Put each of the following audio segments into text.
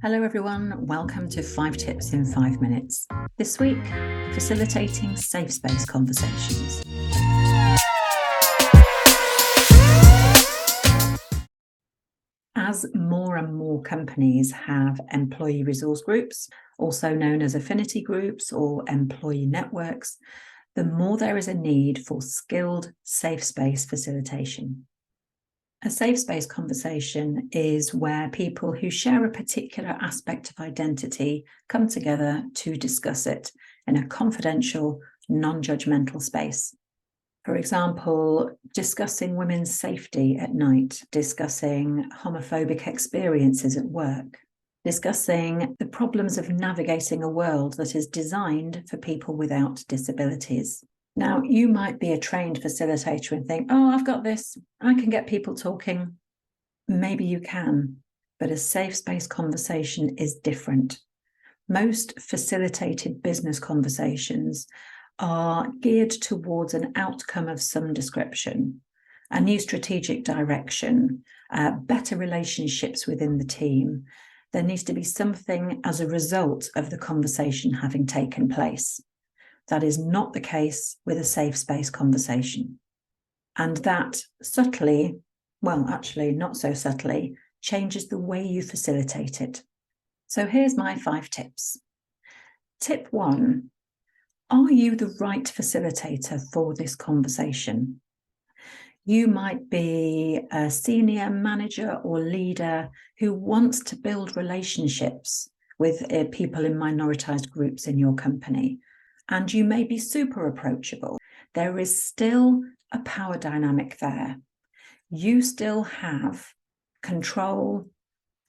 Hello everyone, welcome to 5 Tips in 5 Minutes. This week, facilitating safe space conversations. As more and more companies have employee resource groups, also known as affinity groups or employee networks, the more there is a need for skilled safe space facilitation. A safe space conversation is where people who share a particular aspect of identity come together to discuss it in a confidential, non-judgmental space. For example, discussing women's safety at night, discussing homophobic experiences at work, discussing the problems of navigating a world that is designed for people without disabilities. Now, you might be a trained facilitator and think, oh, I've got this, I can get people talking. Maybe you can, but a safe space conversation is different. Most facilitated business conversations are geared towards an outcome of some description, a new strategic direction, better relationships within the team. There needs to be something as a result of the conversation having taken place. That is not the case with a safe space conversation. And that subtly, well, actually not so subtly, changes the way you facilitate it. So here's my 5 tips. Tip 1, are you the right facilitator for this conversation? You might be a senior manager or leader who wants to build relationships with people in minoritized groups in your company. And you may be super approachable. There is still a power dynamic there. You still have control,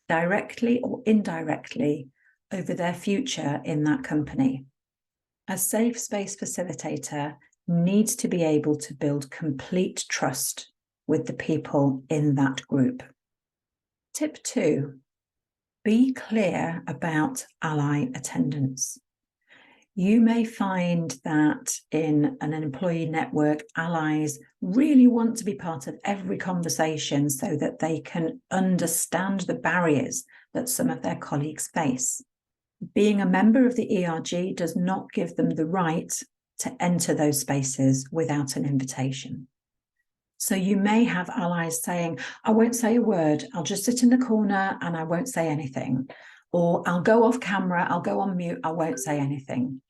directly or indirectly, over their future in that company. A safe space facilitator needs to be able to build complete trust with the people in that group. Tip 2, be clear about ally attendance. You may find that in an employee network, allies really want to be part of every conversation so that they can understand the barriers that some of their colleagues face. Being a member of the ERG does not give them the right to enter those spaces without an invitation. So you may have allies saying, I won't say a word, I'll just sit in the corner and I won't say anything. Or I'll go off camera, I'll go on mute, I won't say anything.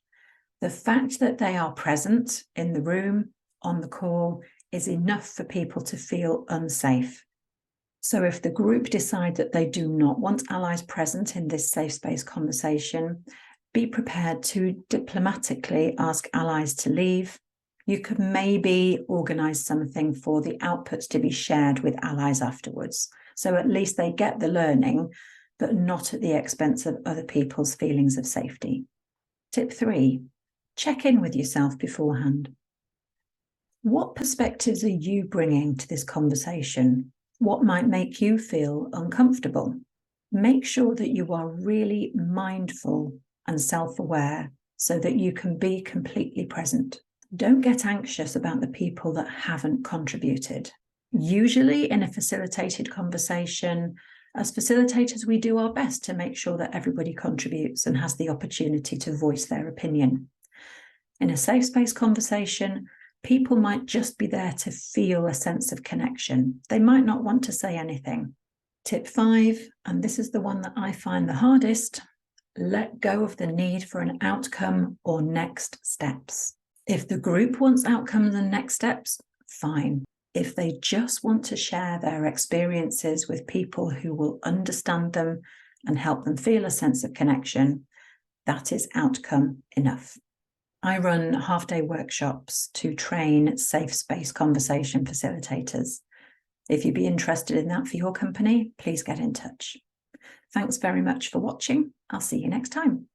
The fact that they are present in the room, on the call, is enough for people to feel unsafe. So if the group decide that they do not want allies present in this safe space conversation, be prepared to diplomatically ask allies to leave. You could maybe organise something for the outputs to be shared with allies afterwards. So at least they get the learning, but not at the expense of other people's feelings of safety. Tip 3, check in with yourself beforehand. What perspectives are you bringing to this conversation? What might make you feel uncomfortable? Make sure that you are really mindful and self-aware so that you can be completely present. Don't get anxious about the people that haven't contributed. Usually in a facilitated conversation, as facilitators, we do our best to make sure that everybody contributes and has the opportunity to voice their opinion. In a safe space conversation, people might just be there to feel a sense of connection. They might not want to say anything. Tip 5, and this is the one that I find the hardest, let go of the need for an outcome or next steps. If the group wants outcomes and next steps, fine. If they just want to share their experiences with people who will understand them and help them feel a sense of connection, that is outcome enough. I run half-day workshops to train safe space conversation facilitators. If you'd be interested in that for your company, please get in touch. Thanks very much for watching. I'll see you next time.